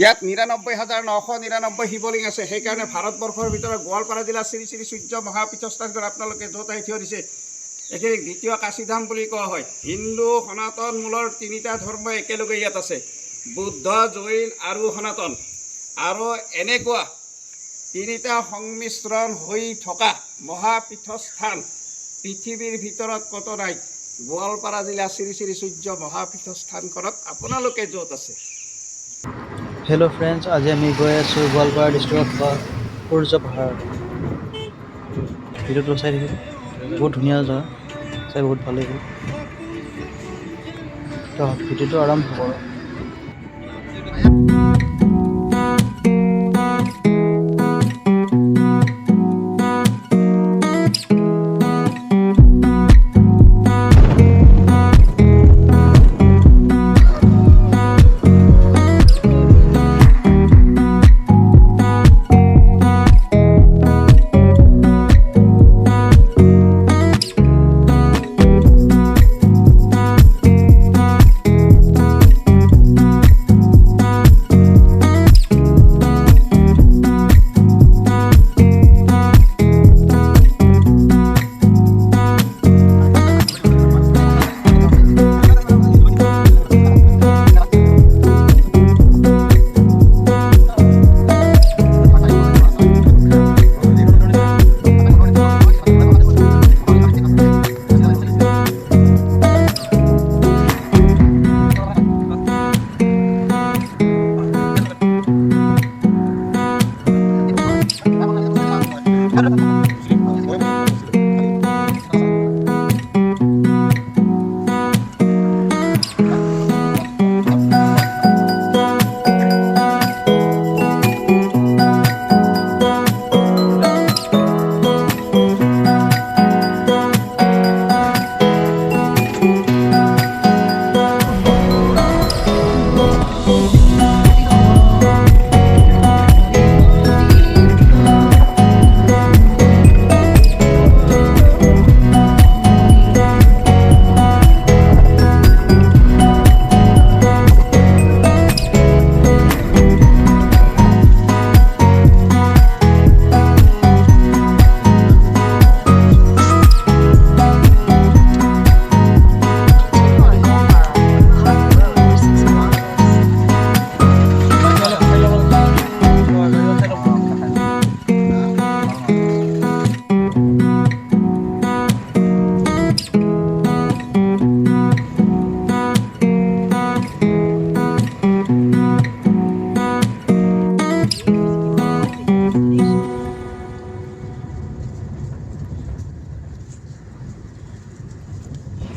ইয়াত ৯৯,৯৯৯ শিৱলিংগ আছে। সেইকাৰণে ভাৰতবৰ্ষৰ ভিতৰত গোৱালপাৰা জিলা শ্ৰী শ্ৰী সূৰ্য মহাপীঠস্থানখন আপোনালোকে য'ত আহি থিয় দিছে, এইখিনি দ্বিতীয় কাশীধাম বুলি কোৱা হয়। হিন্দু সনাতন মূলৰ তিনিটা ধৰ্ম একেলগে ইয়াত আছে, বুদ্ধ, জৈন আৰু সনাতন। আৰু এনেকুৱা তিনিটা সংমিশ্ৰণ হৈ থকা মহাপীঠস্থান পৃথিৱীৰ ভিতৰত ক'তো নাই। গোৱালপাৰা জিলা শ্ৰী শ্ৰী সূৰ্য মহাপীঠস্থানখনত আপোনালোকে য'ত আছে। হেল্ল' ফ্ৰেণ্ডছ, আজি আমি গৈ আছোঁ গোৱালপাৰা ডিষ্ট্ৰিক্টত সূৰ্য পাহাৰ। ভিডিঅ'টো চাই থাকিব, বহুত ধুনীয়া জেগা, চাই বহুত ভাল লাগিল। তো ভিডিঅ'টো আৰম্ভ কৰোঁ।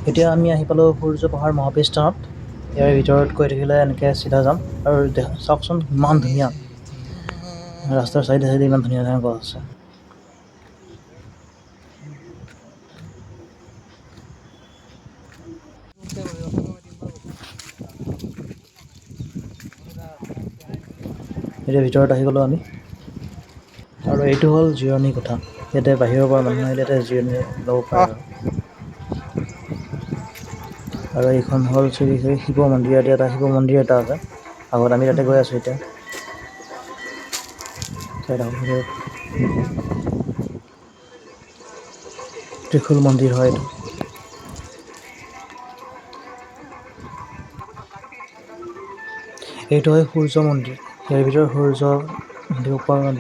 এতিয়া আমি আহি পালোঁ সূৰ্য পাহাৰ মহাপীঠস্থানত। ইয়াৰ ভিতৰত গৈ থাকিলে এনেকৈ চিধা যাম, আৰু চাওকচোন ইমান ধুনীয়া ৰাস্তাৰ চাইডে চাইডে, ইমান ধুনীয়া ধুনীয়া গছ আছে। এতিয়া ভিতৰত আহি গ'লোঁ আমি, আৰু এইটো হ'ল জিৰণি কোঠা। ইয়াতে বাহিৰৰ পৰা মানুহ আহিলে ইয়াতে জিৰণি ল'ব পাৰে। আৰু এইখন হ'ল শ্ৰী শ্ৰী শিৱ মন্দিৰ। ইয়াতে এটা শিৱ মন্দিৰ এটা আছে আগত, আমি তাতে গৈ আছোঁ এতিয়া। ত্ৰিশূল মন্দিৰ হয় এইটো। এইটো হয় সূৰ্য মন্দিৰ। ইয়াৰ ভিতৰত সূৰ্য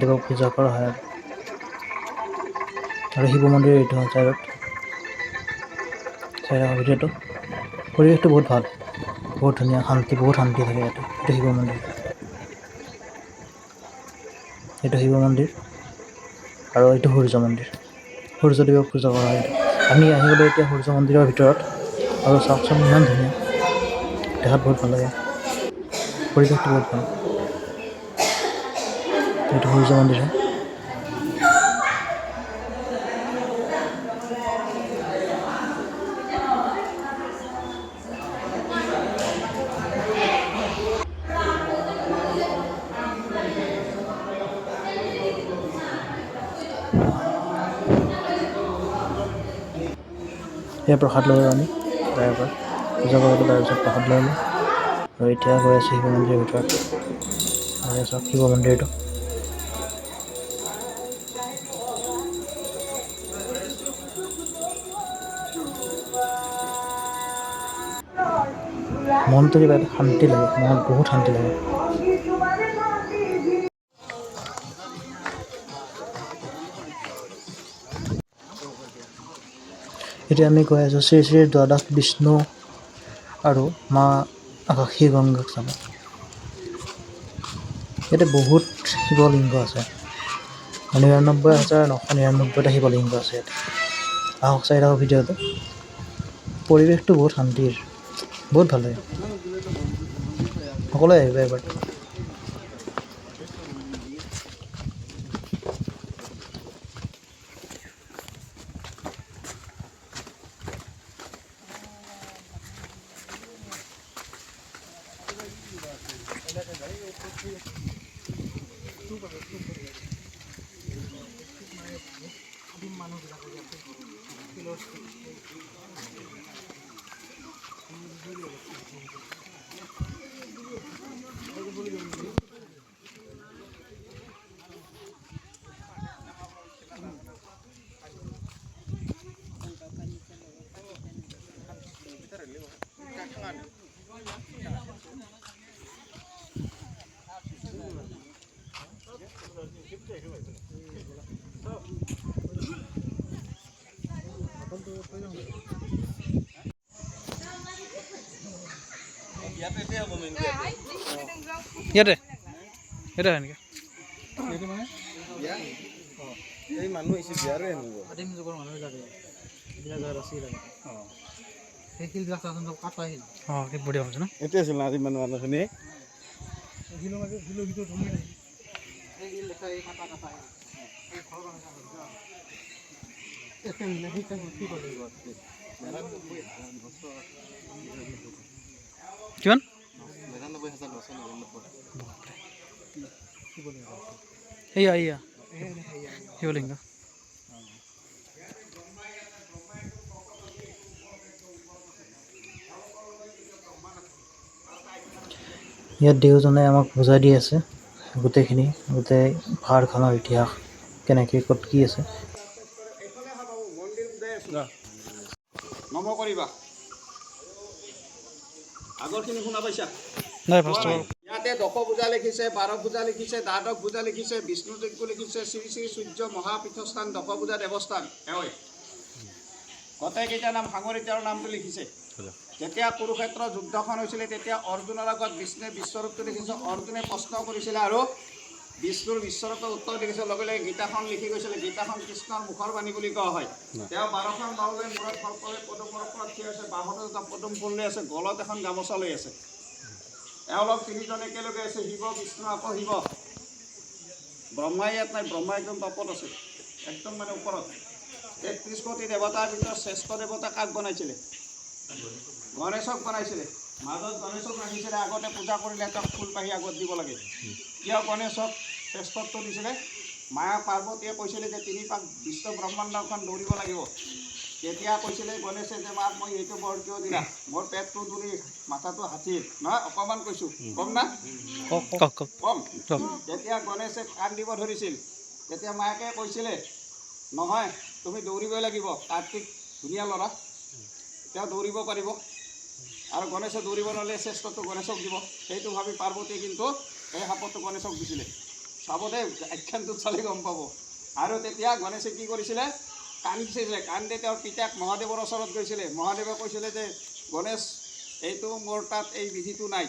দেৱক পূজা কৰা হয়। আৰু শিৱ মন্দিৰ এইটো হয় চাইডত। ভিডিঅ'টো পৰিৱেশটো বহুত ভাল, বহুত ধুনীয়া, শান্তি, বহুত শান্তি থাকে ইয়াতে। এইটো শিৱ মন্দিৰ, এইটো শিৱ মন্দিৰ, আৰু এইটো সূৰ্য মন্দিৰ। সূৰ্যদেৱক পূজা কৰা হয়। আমি আহি গ'লোঁ এতিয়া সূৰ্য মন্দিৰৰ ভিতৰত, আৰু চাওকচোন ইমান ধুনীয়া, দেখাত বহুত ভাল লাগে, পৰিৱেশটো বহুত ভাল। এইটো সূৰ্য মন্দিৰ হয়। ইয়াৰ প্ৰসাদ ল'লোঁ আমি তাৰে পৰা, পূজা কৰিলোঁ, তাৰপিছত প্ৰসাদ ল'লোঁ, আৰু এতিয়া গৈ আছোঁ শিৱ মন্দিৰৰ ভিতৰত। এয়া চাওক শিৱ মন্দিৰটো। মনটো কিবা এটা শান্তি লাগে, মনত বহুত শান্তি লাগে। এতিয়া আমি গৈ আছোঁ শ্ৰী শ্ৰী দ্বাদশ বিষ্ণু আৰু মা আকাশী গংগাক চাব। ইয়াতে বহুত শিৱলিংগ আছে, 99,999টা শিৱলিংগ আছে ইয়াতে। আহক চাই থাকক ভিডিঅ'টো। পৰিৱেশটো বহুত শান্তিৰ, বহুত ভাল লাগে। সকলোৱে আহিব এবাৰ। ইয়াতে এটা এনেকৈ এই মানুহ আহিছে বিয়াৰে আনিব আদিম যুগৰ মানুহবিলাকে এইবিলাক জেগাত আছিল আৰু সেই শিলবিলাক কাটা আহিল। অঁ কি বঢ়িয়া হৈছে ন? এতিয়া আছিল না আদিম মানুহখিনি কিমান? 99,999 এয়া শিৱলিংগ। ইয়াত দেউজনে আমাক বুজাই দি আছে গোটেই পাহাৰখনৰ ইতিহাস, কেনেকৈ ক'ত কি আছে। নম কৰিবা। আগৰখিনি শুনা পাইছা? নাই ফাৰ্ষ্ট ইয়াতে 10 পূজা লিখিছে, 12 পূজা লিখিছে, দ্বাদশ পূজা লিখিছে, বিষ্ণু যজ্ঞ লিখিছে, শ্ৰী শ্ৰী সূৰ্য মহাপীঠস্থান 10 পূজা দেৱস্থান। গোটেইকেইটা নাম সাঙুৰি তেওঁৰ নামটো লিখিছে। যেতিয়া কুৰুক্ষেত্ৰ যুদ্ধখন হৈছিলে তেতিয়া অৰ্জুনৰ আগত বিষ্ণুৱে বিশ্বৰূপটো দেখিছে। অৰ্জুনে প্ৰশ্ন কৰিছিলে আৰু বিষ্ণুৰ বিশ্বৰূপৰ উত্তৰ দেখিছে। লগে লগে গীতাখন লিখি গৈছিলে। গীতাখন কৃষ্ণৰ মুখৰ বাণী বুলি কোৱা হয়। তেওঁ 12খন বাহু লৈ মূৰত ফলপৰে পদুমৰ ওপৰত থিয় হৈছে, বাহুত এটা পদুম ফুল লৈ আছে, গলত এখন গামোচা লৈ আছে। এওঁলোক তিনিজন একেলগে আছে, শিৱ বিষ্ণু আকৌ শিৱ। ব্ৰহ্মাই ইয়াত নাই, ব্ৰহ্মা একদম তপত আছে, একদম মানে ওপৰত। 33 কোটি দেৱতাৰ ভিতৰত শ্ৰেষ্ঠ দেৱতা কাক বনাইছিলে? গণেশক বনাইছিলে। মাজত গণেশক ৰাখিছিলে। আগতে পূজা কৰিলে তেওঁক ফুল পাহি আগত দিব লাগে। কিয় গণেশক শ্ৰেষ্ঠত্ব দিছিলে? মায়া পাৰ্বতীয়ে কৈছিলে যে 3 পাক বিশ্ব ব্ৰহ্মাণ্ডখন দৌৰিব লাগিব। তেতিয়া কৈছিলে গণেশে যে মাক মই এইটো বৰ কিয় দিলা? মোৰ পেটটো দৌৰি মাথাটো হাতীৰ নহয়, অকণমান কৈছোঁ, কম না? কম। তেতিয়া গণেশে কান্দিব ধৰিছিল। তেতিয়া মায়াকে কৈছিলে নহয় তুমি দৌৰিবই লাগিব, কাৰ্তিক ধুনীয়া ল'ৰা, তেওঁ দৌৰিব পাৰিব। আৰু গণেশে দৌৰিব নোৱাৰিলে শ্ৰেষ্ঠটো গণেশক দিব। সেইটো ভাবি পাৰ্বতীয়ে কিন্তু এই সাপটো গণেশক দিছিলে। চাব দেই, আখ্যানটোত চালে গম পাব। আৰু তেতিয়া গণেশে কি কৰিছিলে? কান্দিছিলে। কান্দে তেওঁৰ পিতাক মহাদেৱৰ ওচৰত গৈছিলে। মহাদেৱে কৈছিলে যে গণেশ এইটো মোৰ তাত এই বিধিটো নাই,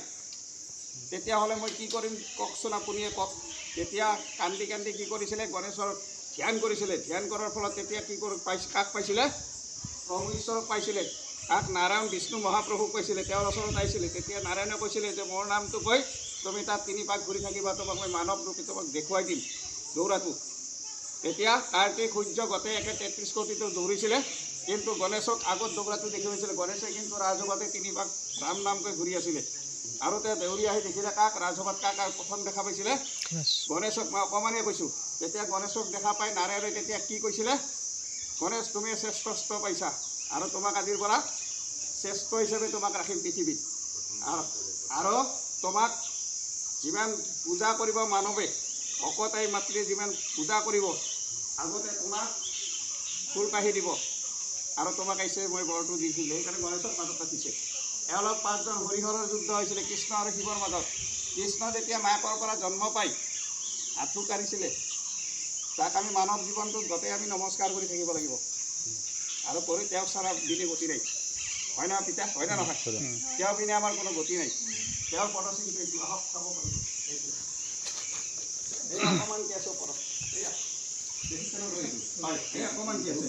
তেতিয়াহ'লে মই কি কৰিম কওকচোন, আপুনিয়ে কওক। তেতিয়া কান্দি কান্দি কি কৰিছিলে? গণেশৰ ধ্যান কৰিছিলে। ধ্যান কৰাৰ ফলত তেতিয়া কি কাক পাইছিলে? প্ৰভু ঈশ্বৰক পাইছিলে। কাক? নাৰায়ণ বিষ্ণু মহাপ্ৰভুক পাইছিলে। তেওঁৰ ওচৰত আহিছিলে। তেতিয়া নাৰায়ণে কৈছিলে যে মোৰ নামটো কৈ তুমি তাত 3 পাক ঘূৰি থাকিবা, তোমাক মই মানৱ ৰূপে তোমাক দেখুৱাই দিম দৌৰাটো। তেতিয়া কাৰ্তিক সূৰ্য গোটেই 33 কোটিটো দৌৰিছিলে, কিন্তু গণেশক আগত দৌৰাটো দেখি হৈছিলে। গণেশে কিন্তু ৰাজসভাতে 3 পাক ৰাম নামকৈ ঘূৰি আছিলে। আৰু তেওঁ দেউৰী আহি দেখিলে কাক? ৰাজসভাত কাক প্ৰথম দেখা পাইছিলে? গণেশক। মই অকণমানেই কৈছোঁ। তেতিয়া গণেশক দেখা পাই নাৰায়ণে তেতিয়া কি কৈছিলে? গণেশ তুমি শ্ৰেষ্ঠ পাইছা আৰু তোমাক আজিৰ পৰা শ্ৰেষ্ঠ হিচাপে তোমাক ৰাখিম পৃথিৱীত। আৰু তোমাক যিমান পূজা কৰিব মানৱে ভকতাই মাতৃয়ে যিমান পূজা কৰিব আগতে তোমাক ফুল পাহি দিব আৰু তোমাক আহিছে মই বৰটো দিছিলোঁ সেইকাৰণে গণেশক মাজত ৰাখিছে এওঁলোক পাঁচজন হৰিহৰৰ যুদ্ধ হৈছিলে কৃষ্ণ আৰু শিৱৰ মাজত কৃষ্ণ যেতিয়া মাকৰ পৰা জন্ম পাই আঁঠু কাঢ়িছিলে তাক আমি মানৱ জীৱনটোত গোটেই আমি নমস্কাৰ কৰি থাকিব লাগিব আৰু কৰি তেওঁক চাৰা বিনে গতি নাই হয় না পিতা হয় না নহয় তেওঁ বিনে আমাৰ কোনো গতি নাই তেওঁৰ পদচিহ্নটো এইটো আহক চাব পাৰিব এই অকণমান কি আছে ওপৰত এয়া হয় এই অকণমান কি আছে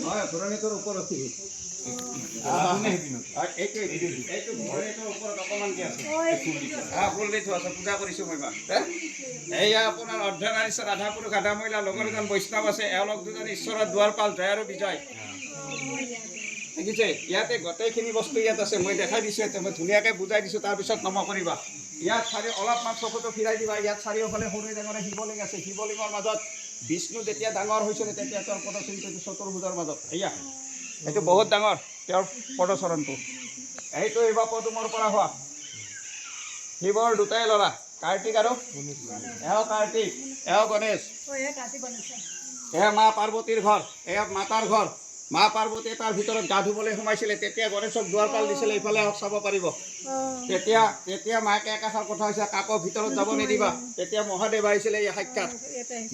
হয় ঘূৰণিটোৰ ওপৰত ফুল দি থোৱা আছে পূজা কৰিছোঁ মই এয়া আপোনাৰ অৰ্ধনাৰীশ্বৰ আধা পুৰুষ আধা মহিলা লগৰ এজন বৈষ্ণৱ আছে এওঁলোক দুজন ঈশ্বৰৰ দুৱাৰপাল জয় আৰু বিজয় দেখিছে ইয়াতে গোটেইখিনি বস্তু ইয়াত আছে মই দেখাই দিছোঁ এতিয়া মই ধুনীয়াকৈ বুজাই দিছোঁ তাৰপিছত নম কৰিবা ইয়াত অলপমান চকুটো ফিৰাই দিবা ইয়াত চাৰিওফালে সৰু ডাঙৰে শিৱলিংগ আছে শিৱলিংগৰ মাজত বিষ্ণু যেতিয়া ডাঙৰ হৈছিলে তেতিয়া তেওঁৰ পদচিহ্নটো চতুৰ্ভুজৰ মাজত এয়া এইটো বহুত ডাঙৰ তেওঁৰ পদচৰণটো এইটো এইবাৰ পদুমৰ পৰা হোৱা শিৱৰ দুটাই ল'ৰা কাৰ্তিক আৰু এওঁ কাৰ্তিক এওঁ গণেশ এয়া মা পাৰ্বতীৰ ঘৰ এয়া মাতাৰ ঘৰ মা পাৰ্বতীয়ে তাৰ ভিতৰত গা ধুবলৈ সোমাইছিলে তেতিয়া গণেশক দুৱাৰপাল দিছিলে ইফালে চাব পাৰিব তেতিয়া মাকে একাষাৰ কথা হৈছে কাকো ভিতৰত যাব নিদিবা তেতিয়া মহাদেৱ আহিছিলে এই সাক্ষাৎ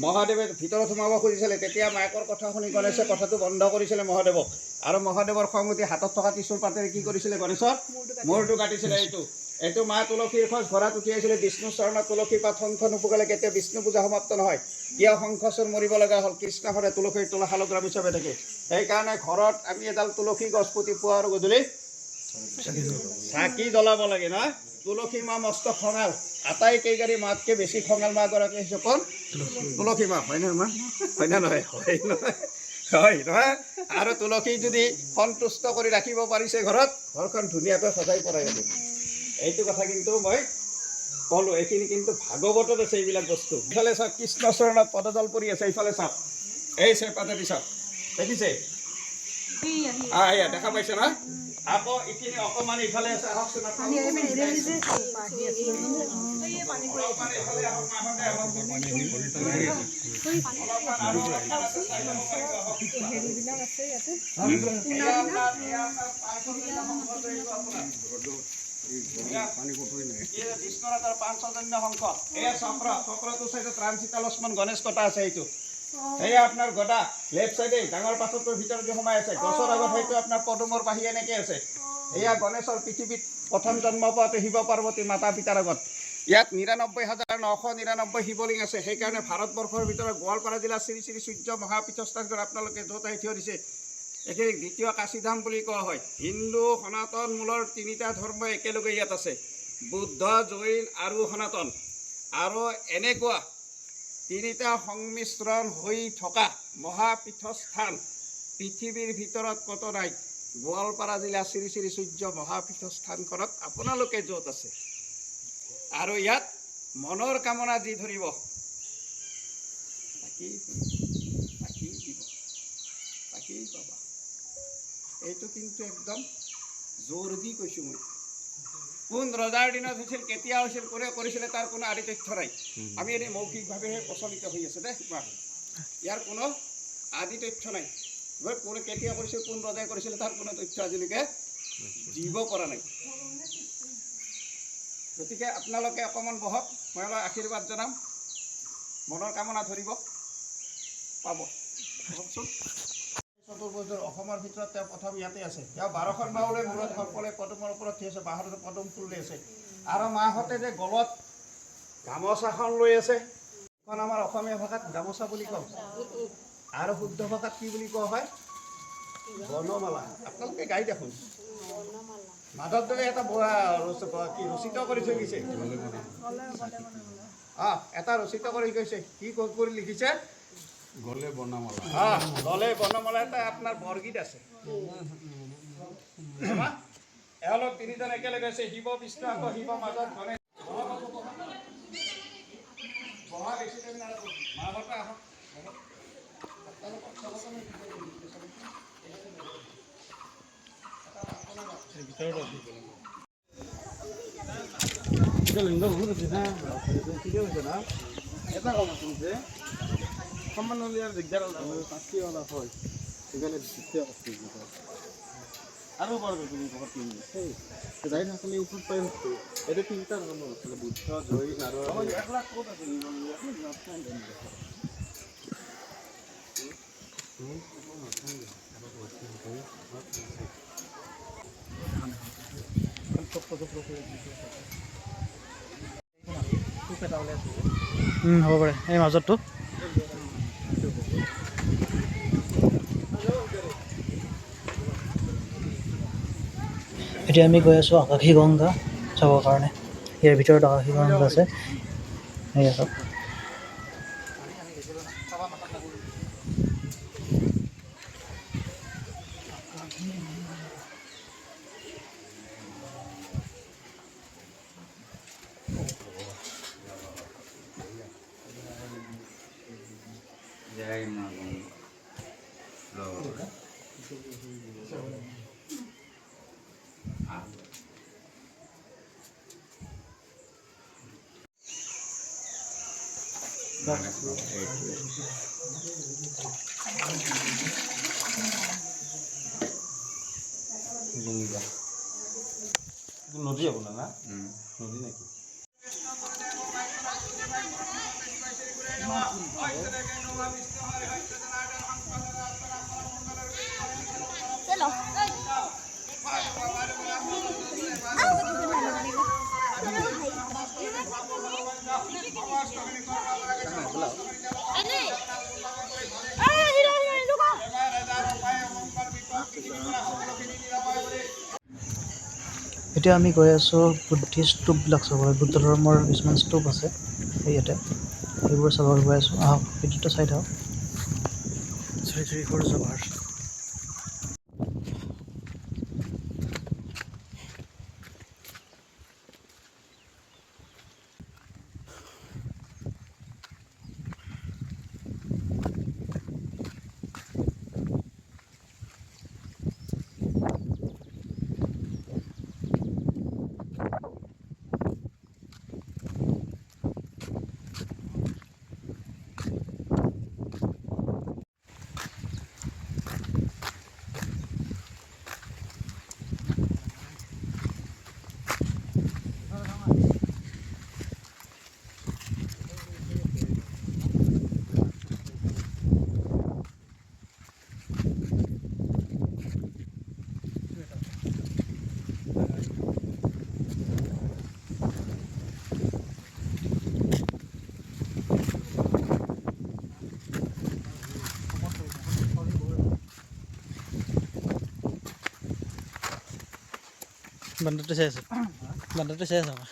মহাদেৱে ভিতৰত সোমাব খুজিছিলে তেতিয়া মাকৰ কথা শুনি গণেশে কথাটো বন্ধ কৰিছিলে মহাদেৱক আৰু মহাদেৱৰ খং উঠি হাতত থকা ত্ৰিশূল পাতেৰে কি কৰিছিলে গণেশৰ মূৰটো কাটিছিলে এইটো মা তুলসীৰ খোজ ঘোঁৰাত উঠি আহিছিলে বিষ্ণু চৰণত তুলসী পাত শংখ নুপুগালে কেতিয়া বিষ্ণু পূজা সমাপ্ত নহয় কিয় শংখচোৰ মৰিব লগা হ'ল কৃষ্ণ সদায় তুলসীৰ তোলা শালগ্ৰাম হিচাপে থাকে সেইকাৰণে ঘৰত আমি এডাল তুলসী গছ পুতি পুৱা আৰু গধূলি চাকি জ্বলাব লাগে নহয় তুলসী মা মস্ত খঙাল আটাইকেইগৰাকী মাতকৈ বেছি খঙাল মাগৰাকী হৈছে কোন তুলসী মা হয়নে মা হয় নে নহয় হয় নহয় হয় নহয় আৰু তুলসী যদি সন্তুষ্ট কৰি ৰাখিব পাৰিছে ঘৰত ঘৰখন ধুনীয়াকৈ সজাই পৰাই ৰাখিব এইটো কথা কিন্তু মই ক'লোঁ এইখিনি কিন্তু ভাগৱতত আছে এইবিলাক বস্তু ইফালে চাওক কৃষ্ণচৰণত পদজল পৰি আছে ইফালে চাওক এই চেপাতেদি চাওক দেখিছে এয়া দেখা পাইছে না আকৌ এইখিনি অকণমান ইফালে আছে আহকচোন বিষ্ণুৰাজৰ পাঞ্চজন্য শংখ এয়া চক্ৰটো চাইডত ৰাম সীতা লক্ষ্মণ গণেশ কটা আছে এইটো এয়া আপোনাৰ গদা লেফ্ট চাইডে ডাঙৰ পাথৰটোৰ ভিতৰত যে সোমাই আছে গছৰ আগত সেইটো আপোনাৰ পদুমৰ পাহি এনেকৈ আছে এয়া গণেশৰ পৃথিৱীত প্ৰথম জন্ম পোৱাতে শিৱ পাৰ্বতী মাতা পিতাৰ আগত ইয়াত ৯৯,৯৯৯ শিৱলিংগ আছে সেইকাৰণে ভাৰতবৰ্ষৰ ভিতৰত গোৱালপাৰা জিলাৰ শ্ৰী শ্ৰী সূৰ্য মহাপীঠস্থানগত আপোনালোকে য'ত আহি থিয় দিছে এইখিনি দ্বিতীয় কাশীধাম বুলি কোৱা হয় হিন্দু সনাতন মূলৰ তিনিটা ধৰ্ম একেলগে ইয়াত আছে বুদ্ধ জৈন আৰু সনাতন আৰু এনেকুৱা তিনিটা সংমিশ্ৰণ হৈ থকা মহাপীঠস্থান পৃথিৱীৰ ভিতৰত কত নাই গোৱালপাৰা জিলা শ্ৰী শ্ৰী সূৰ্য মহাপীঠস্থানখনত আপোনালোকে য'ত আছে আৰু ইয়াত মনৰ কামনা যি ধৰিব তাকেই দিব তাকেই পাবা এইটো কিন্তু একদম জোৰ দি কৈছোঁ মই কোন ৰজাৰ দিনত হৈছিল কেতিয়া হৈছিল কোনে কৰিছিলে তাৰ কোনো আদি তথ্য নাই আমি এনেই মৌখিকভাৱেহে প্ৰচলিত হৈ আছে দেই ইয়াৰ কোনো আদি তথ্য নাই কোনে কেতিয়া কৰিছিল কোন ৰজাই কৰিছিলে তাৰ কোনো তথ্য আজিলৈকে দিব পৰা নাই গতিকে আপোনালোকে অকণমান বহক মই অলপ আশীৰ্বাদ জনাম মনৰ কামনা ধৰিব পাব কওকচোন চতুৰ্ভুজৰ অসমৰ ভিতৰত তেওঁ প্ৰথম ইয়াতে আছে তেওঁ ১২খন বাহুলৈ মূৰত সৰ্পলে পদুমৰ ওপৰত থৈ আছে বাহঁত পদুম ফুল লৈ আছে আৰু মাহঁতে যে গলত গামোচাখন লৈ আছে এখন আমাৰ অসমীয়া ভাষাত গামোচা বুলি কওঁ আৰু শুদ্ধ ভাষাত কি বুলি কোৱা হয় বৰ্ণমালা আপোনালোকে গাই দেখোন মাধৱদেৱে এটা কি ৰচিত কৰি থৈ গৈছে এটা ৰচিত কৰি গৈছে কি কৰি লিখিছে গলে বৰ্ণমালা এটা আপোনাৰ বৰগীত আছে এওঁলোক তিনিজন একেলগে আছে শিৱ বিষ্ণু আকৌ শিৱ মাজত গণেশ ভিতৰত এটা লিংগ বহুত আছে না ঠিকে হৈছে না এটা কম আছে যে সমান হ'লে আৰু দিগদাৰ হ'ল পাঁচটি অলপ হয় সেইকাৰণে দিগদাৰ আছে আৰু পাৰবে তুমি বহুত তিন যাই থাকলে ওপৰত পাই থাকতো এটা তিনটা নাম আছিলে বুদ্ধ জৈন আৰু 1 লাখ ক'ত আছে হ'ব পাৰে এই মাজতটো এতিয়া আমি গৈ আছোঁ আকাশী গংগা চাবৰ কাৰণে ইয়াৰ ভিতৰত আকাশী গংগা আছে এয়া চাওক জয় মা গঙ্গা নদী হ'ব না নদী নাকি Hello. এতিয়া আমি গৈ আছোঁ বুদ্ধিষ্ট স্তূপবিলাক চাবলৈ বুদ্ধ ধৰ্মৰ কিছুমান স্তূপ আছে সেই ইয়াতে সেইবোৰ চাবলৈ গৈ আছোঁ আহক ভিডিঅ'টো চাই থাকক শ্ৰী শ্ৰী সূৰ্য পাহাৰ বান্দৰটো চাই আছে বান্দৰটো চাই আছে আমাৰ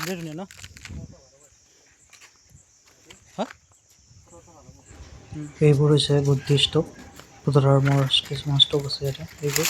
ধুনীয়া ন হা এইবোৰ হৈছে বুদ্ধিষ্ট স্তূপ, বুদ্ধ ধৰ্মৰ কিছুমান স্তূপ আছে ইয়াতে এইবোৰ।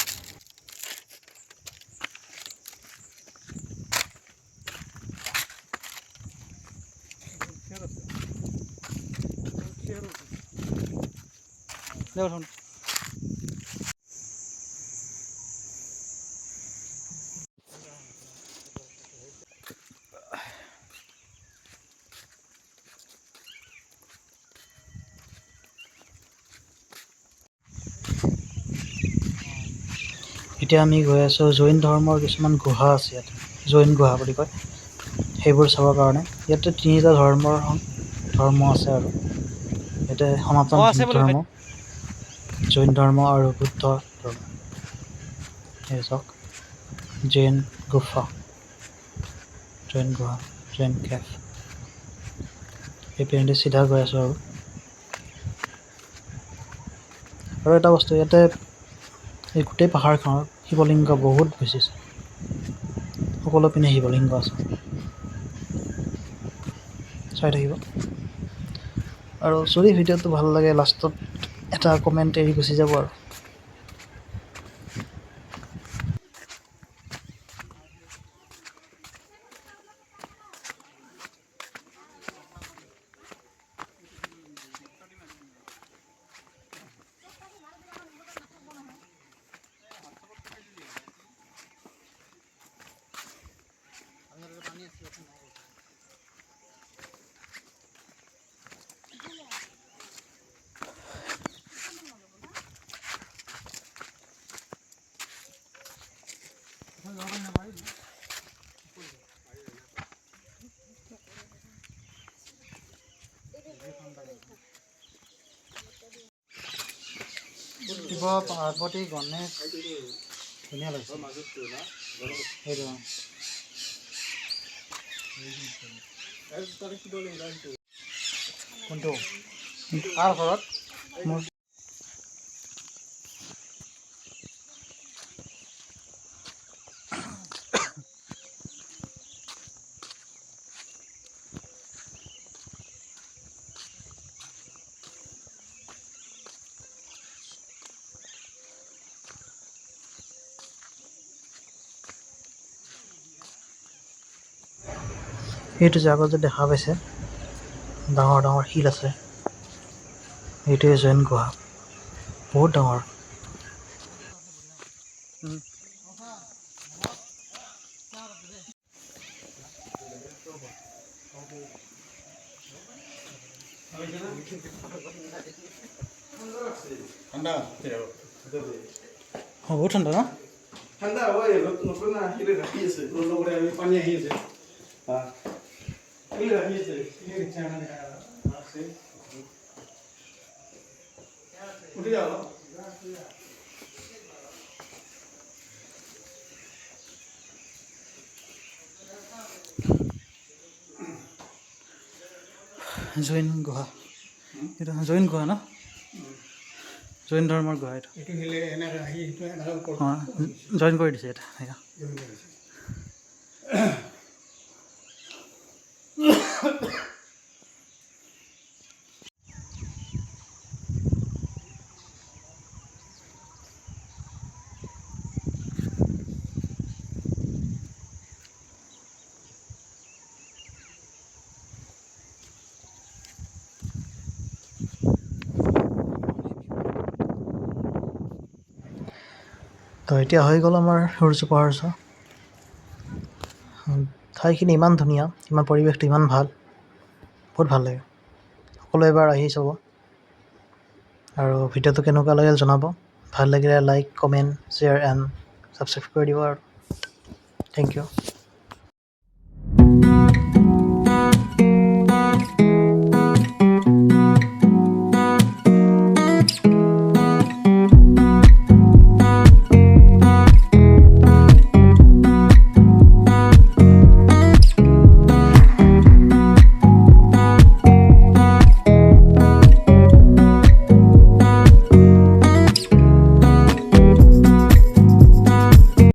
এতিয়া আমি গৈ আছোঁ জৈন ধৰ্মৰ কিছুমান গুহা আছে ইয়াতে, জৈন গুহা বুলি কয়, সেইবোৰ চাবৰ কাৰণে। ইয়াতে 3টা ধৰ্ম আছে আৰু ইয়াতে সনাতন হিন্দু ধৰ্ম, জৈন ধৰ্ম আৰু বুদ্ধ ধৰ্ম। এই চাওক জৈন গুহা, জৈন কেফ। এইপিনেদি চিধা গৈ আছোঁ আৰু এটা বস্তু ইয়াতে এই গোটেই পাহাৰখনত শিৱলিংগ বহুত বেছি আছে, সকলো পিনে শিৱলিংগ আছে, চাই থাকিব। আৰু যদি ভিডিঅ'টো ভাল লাগে লাষ্টত এটা কমেণ্ট এৰি গুচি যাব আৰু। শিৱ পাৰ্বতী গণেশ ধুনীয়া লাগিছে সেইটো। কোনটো কাৰ ঘৰত? মোৰ এইটো যে আগত যে দেখা পাইছে ডাঙৰ ডাঙৰ শিল আছে, এইটোৱে জৈন গুহা, বহুত ডাঙৰ। ঠাণ্ডা বহুত ঠাণ্ডা ন? ঠাণ্ডা হয়, নতুন আহিলে ৰাখি আছে লগতে আমি পানী আহি আছে ৰাখি আছে উঠি যাও জৈন গুহা, এইটো জৈন গুহা ন? জৈন ধৰ্মৰ গুহা এইটো। অঁ জইন কৰি দিছে এটা সেয়া। তো এতিয়া হৈ গ'ল আমাৰ সূৰ্য পাহাৰ চোৱা। ঠাইখিনি ইমান ধুনীয়া, ইমান পৰিৱেশটো ইমান ভাল, বহুত ভাল লাগে। সকলোৱে এবাৰ আহি চাব আৰু ভিডিঅ'টো কেনেকুৱা লাগিল জনাব। ভাল লাগিলে like, comment, share and subscribe কৰি দিব আৰু। Thank U.